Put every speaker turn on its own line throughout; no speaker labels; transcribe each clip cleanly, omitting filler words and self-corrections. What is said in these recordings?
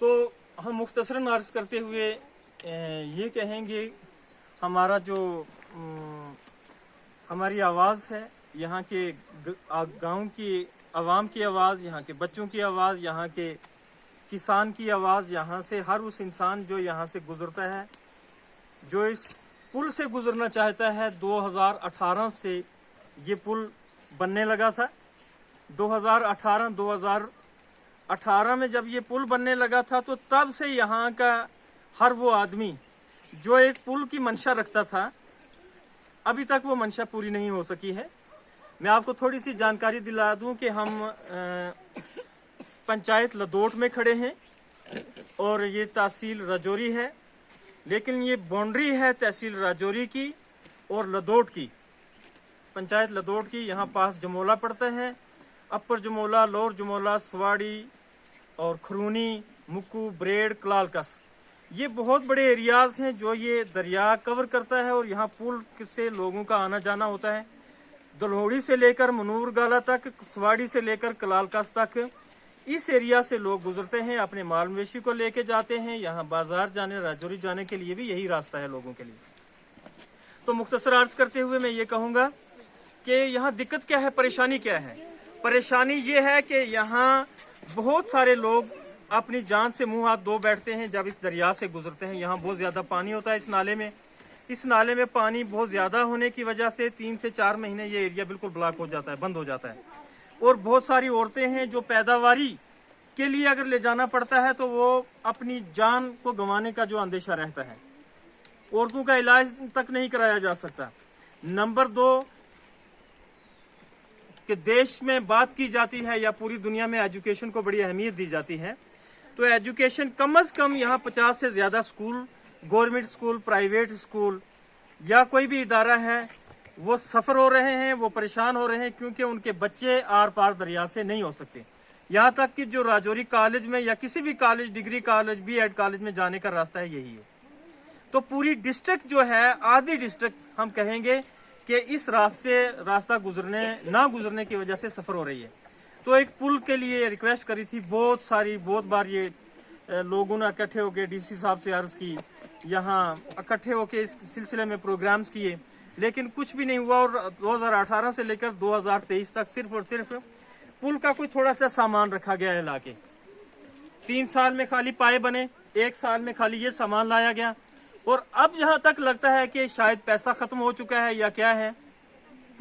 तो हम मुख्तसरन अर्ज करते हुए ये कहेंगे, हमारा जो हमारी आवाज़ है, यहाँ के गांव की आवाम की आवाज़, यहाँ के बच्चों की आवाज़, यहाँ के किसान की आवाज़, यहाँ से हर उस इंसान जो यहाँ से गुज़रता है, जो इस पुल से गुज़रना चाहता है। 2018 से ये पुल बनने लगा था। 2018 में जब ये पुल बनने लगा था तो तब से यहाँ का हर वो आदमी जो एक पुल की मंशा रखता था, अभी तक वो मंशा पूरी नहीं हो सकी है। मैं आपको थोड़ी सी जानकारी दिला दूं कि हम पंचायत लदोट में खड़े हैं और ये तहसील राजौरी है, लेकिन ये बाउंड्री है तहसील राजौरी की और लदोट की, पंचायत लदोट की। यहाँ पास जमोला पड़ता है, अपर जमोला, लोअर जमोला, सवाड़ी और खरूनी, मुक्कू, ब्रेड, कलालकस, ये बहुत बड़े एरियाज हैं जो ये दरिया कवर करता है। और यहाँ पुल से लोगों का आना जाना होता है। दलहोड़ी से लेकर मनूर गाला तक, सवाड़ी से लेकर कलालकस तक, इस एरिया से लोग गुजरते हैं, अपने माल मवेशी को लेके जाते हैं। यहाँ बाजार जाने, राजौरी जाने के लिए भी यही रास्ता है लोगों के लिए। तो मुख्तसर अर्ज करते हुए मैं ये कहूँगा कि यहाँ दिक्कत क्या है, परेशानी क्या है। परेशानी ये है कि यहाँ बहुत सारे लोग अपनी जान से मुंह हाथ धो बैठते हैं जब इस दरिया से गुजरते हैं। यहाँ बहुत ज़्यादा पानी होता है इस नाले में। इस नाले में पानी बहुत ज़्यादा होने की वजह से 3 से 4 महीने ये एरिया बिल्कुल ब्लॉक हो जाता है, बंद हो जाता है। और बहुत सारी औरतें हैं जो पैदावारी के लिए अगर ले जाना पड़ता है तो वो अपनी जान को गंवाने का जो अंदेशा रहता है। औरतों का इलाज तक नहीं कराया जा सकता। नंबर 2 कि देश में बात की जाती है या पूरी दुनिया में एजुकेशन को बड़ी अहमियत दी जाती है, तो एजुकेशन कम से कम यहाँ 50 से ज़्यादा school, government school, private school या कोई भी इदारा है, वो सफ़र हो रहे हैं, वो परेशान हो रहे हैं क्योंकि उनके बच्चे आर पार दरिया से नहीं हो सकते। यहाँ तक कि जो राजौरी कॉलेज में या किसी भी college, degree college, B Ed college में जाने का रास्ता है यही है। तो पूरी डिस्ट्रिक्ट जो है, आधी डिस्ट्रिक्ट हम कहेंगे कि इस रास्ता ना गुजरने की वजह से सफ़र हो रही है। तो एक पुल के लिए रिक्वेस्ट करी थी, बहुत बार ये लोगों ने इकट्ठे होकर डीसी साहब से अर्ज़ की, यहाँ इकट्ठे होकर इस सिलसिले में प्रोग्राम्स किए, लेकिन कुछ भी नहीं हुआ। और 2018 से लेकर 2023 तक सिर्फ और सिर्फ पुल का कोई थोड़ा सा सामान रखा गया है लाके। 3 साल में खाली पाए बने, 1 साल में खाली ये सामान लाया गया। और अब जहाँ तक लगता है कि शायद पैसा ख़त्म हो चुका है या क्या है।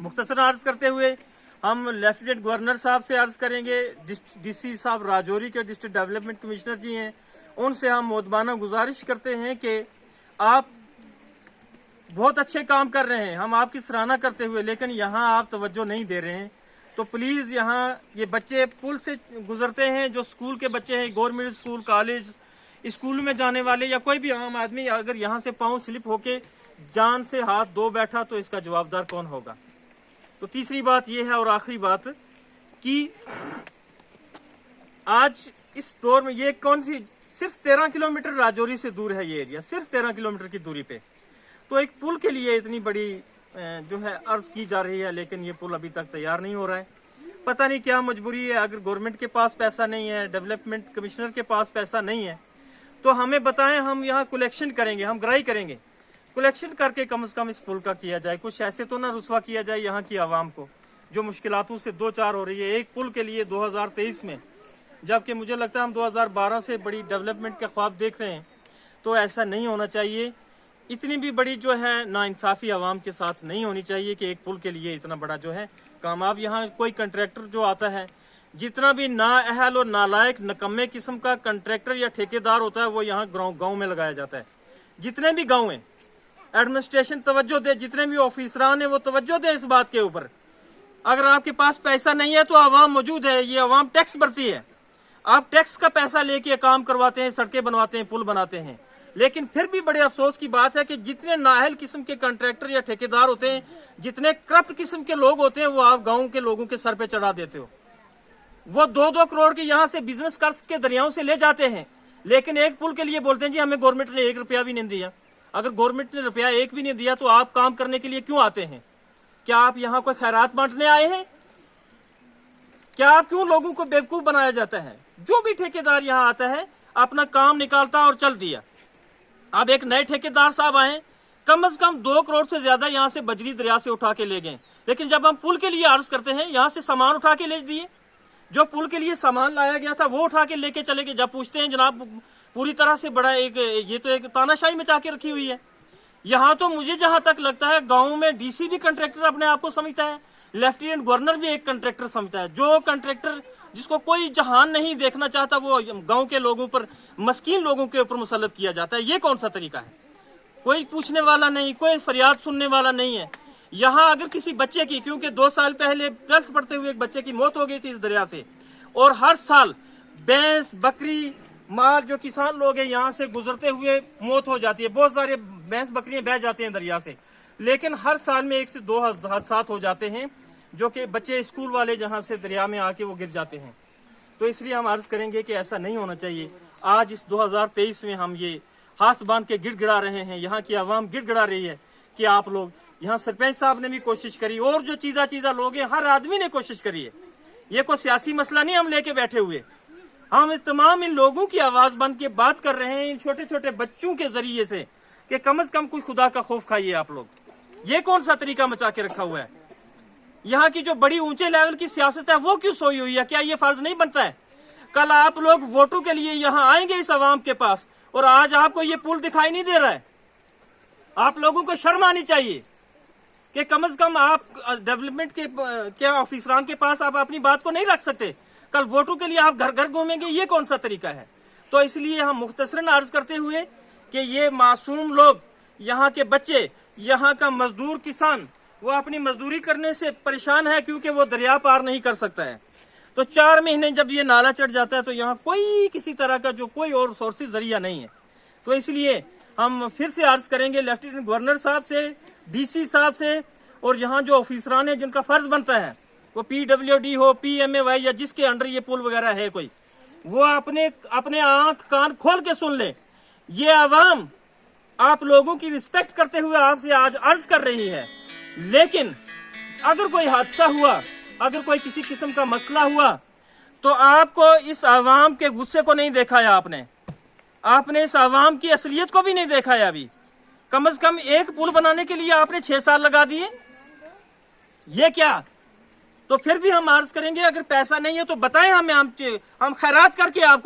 मुख्तसर अर्ज करते हुए हम लेफ्टिनेंट गवर्नर साहब से अर्ज करेंगे, डीसी साहब राजौरी के डिस्ट्रिक्ट डेवलपमेंट कमिश्नर जी हैं, उनसे हम मोदबाना गुजारिश करते हैं कि आप बहुत अच्छे काम कर रहे हैं, हम आपकी सराहना करते हुए, लेकिन यहाँ आप तवज्जो नहीं दे रहे हैं। तो प्लीज़ यहाँ ये बच्चे पुल से गुजरते हैं, जो स्कूल के बच्चे हैं, गवर्नमेंट स्कूल, कॉलेज, स्कूल में जाने वाले या कोई भी आम आदमी, अगर यहाँ से पाँव स्लिप होके जान से हाथ धो बैठा तो इसका जवाबदार कौन होगा। तो तीसरी बात यह है और आखिरी बात कि आज इस दौर में ये कौन सी, सिर्फ 13 किलोमीटर राजौरी से दूर है ये एरिया, सिर्फ 13 किलोमीटर की दूरी पे। तो एक पुल के लिए इतनी बड़ी जो है अर्ज की जा रही है, लेकिन ये पुल अभी तक तैयार नहीं हो रहा है। पता नहीं क्या मजबूरी है। अगर गवर्नमेंट के पास पैसा नहीं है, डेवलपमेंट कमिश्नर के पास पैसा नहीं है, तो हमें बताएं, हम यहाँ कलेक्शन करेंगे, हम ग्राही करेंगे, कलेक्शन करके कम से कम इस पुल का किया जाए। कुछ ऐसे तो ना रुसवा किया जाए यहाँ की आवाम को जो मुश्किलातों से 2-4 हो रही है एक पुल के लिए 2023 में, जबकि मुझे लगता है हम 2012 से बड़ी डेवलपमेंट का ख्वाब देख रहे हैं। तो ऐसा नहीं होना चाहिए। इतनी भी बड़ी जो है नाइंसाफ़ी आवाम के साथ नहीं होनी चाहिए कि एक पुल के लिए इतना बड़ा जो है काम। आप यहाँ कोई कंट्रैक्टर जो आता है, जितना भी नाअहल और नालायक नकम्मे किस्म का कंट्रैक्टर या ठेकेदार होता है, वो यहाँ गाँव में लगाया जाता है। जितने भी गाँव हैं, एडमिनिस्ट्रेशन तवज्जो दे, जितने भी ऑफिसरान हैं वो तवज्जो दे इस बात के ऊपर। अगर आपके पास पैसा नहीं है तो आवाम मौजूद है, ये आवाम टैक्स भरती है, आप टैक्स का पैसा लेके काम करवाते हैं, सड़कें बनवाते हैं, पुल बनाते हैं। लेकिन फिर भी बड़े अफसोस की बात है कि जितने नाअहल किस्म के कंट्रैक्टर या ठेकेदार होते हैं, जितने करप्ट किस्म के लोग होते हैं, वो आप गाँव के लोगों के सर पे चढ़ा देते हो। वो 2-2 करोड़ के यहाँ से बिजनेस कर्ज के दरियाओं से ले जाते हैं, लेकिन एक पुल के लिए बोलते हैं जी हमें गवर्नमेंट ने 1 रुपया भी नहीं दिया। अगर गवर्नमेंट ने रुपया 1 भी नहीं दिया तो आप काम करने के लिए क्यों आते हैं? क्या आप यहाँ कोई खैरात बांटने आए हैं? क्या आप क्यों लोगों को बेवकूफ बनाया जाता है? जो भी ठेकेदार यहाँ आता है अपना काम निकालता और चल दिया। अब एक नए ठेकेदार साहब आए, कम से कम 2 करोड़ से ज्यादा यहाँ से बजरी दरिया से उठा के ले गए, लेकिन जब हम पुल के लिए अर्ज करते हैं यहाँ से सामान उठा के ले दिए, जो पुल के लिए सामान लाया गया था वो उठा के लेके चले गए। जब पूछते हैं जनाब पूरी तरह से बड़ा ये तो एक तानाशाही मचा के रखी हुई है। यहाँ तो मुझे जहां तक लगता है गाँव में डीसी भी कंट्रैक्टर अपने आप को समझता है, लेफ्टिनेंट गवर्नर भी एक कंट्रैक्टर समझता है। जो कंट्रैक्टर जिसको कोई जहान नहीं देखना चाहता वो गांव के लोगों पर, मस्कीन लोगों के ऊपर मुसल्लत किया जाता है। ये कौन सा तरीका है? कोई पूछने वाला नहीं, कोई फरियाद सुनने वाला नहीं है। यहाँ अगर किसी बच्चे की, क्योंकि 2 साल पहले 12th पढ़ते हुए एक बच्चे की मौत हो गई थी इस दरिया से, और हर साल भैंस बकरी माल जो किसान लोग हैं यहाँ से गुजरते हुए मौत हो जाती है। बहुत सारे भैंस बकरियां बह जाते हैं दरिया से, लेकिन हर साल में 1 से 2 हादसात हो जाते हैं जो कि बच्चे स्कूल वाले जहाँ से दरिया में आके वो गिर जाते हैं। तो इसलिए हम अर्ज करेंगे कि ऐसा नहीं होना चाहिए। आज इस 2023 में हम ये हाथ बांध के गिड़गिड़ा रहे हैं, यहाँ की आवाम गिड़गिड़ा रही है कि आप लोग, यहाँ सरपंच साहब ने भी कोशिश करी और जो चीजा लोग हैं हर आदमी ने कोशिश करी है। ये कोई सियासी मसला नहीं हम लेके बैठे हुए, हम तमाम इन लोगों की आवाज बन के बात कर रहे हैं इन छोटे छोटे बच्चों के जरिए से कि कम से कम कोई खुदा का खौफ खाइए आप लोग। ये कौन सा तरीका मचा के रखा हुआ है? यहाँ की जो बड़ी ऊंचे लेवल की सियासत है वो क्यों सोई हुई है? क्या ये फर्ज नहीं बनता है? कल आप लोग वोटों के लिए यहाँ आएंगे इस आवाम के पास, और आज आपको ये पुल दिखाई नहीं दे रहा है। आप लोगों को शर्म आनी चाहिए कि कम से कम आप डेवलपमेंट के ऑफिसरान के पास आप अपनी बात को नहीं रख सकते। कल वोटों के लिए आप घर घर घूमेंगे, ये कौन सा तरीका है? तो इसलिए हम मुख्तसरन अर्ज करते हुए कि ये मासूम लोग, यहाँ के बच्चे, यहाँ का मजदूर किसान, वो अपनी मजदूरी करने से परेशान है क्योंकि वो दरिया पार नहीं कर सकता है। तो 4 महीने जब ये नाला चढ़ जाता है तो यहाँ कोई किसी तरह का जो कोई और सोर्सेज जरिया नहीं है। तो इसलिए हम फिर से अर्ज करेंगे लेफ्टिनेंट गवर्नर साहब से, डीसी साहब से, और यहाँ जो ऑफिसरान है जिनका फर्ज बनता है, वो PWD हो, PMAY या जिसके अंडर ये पुल वगैरह है कोई, वो अपने आंख कान खोल के सुन ले। ये आवाम आप लोगों की रिस्पेक्ट करते हुए आपसे आज अर्ज कर रही है, लेकिन अगर कोई हादसा हुआ, अगर कोई किसी किस्म का मसला हुआ, तो आपको इस आवाम के गुस्से को नहीं देखा है, आपने इस आवाम की असलियत को भी नहीं देखा है। अभी कम से कम एक पुल बनाने के लिए आपने 6 साल लगा दिए। ये क्या? तो फिर भी हम अर्ज करेंगे अगर पैसा नहीं है तो बताएं हमें, हम खैरात करके आपको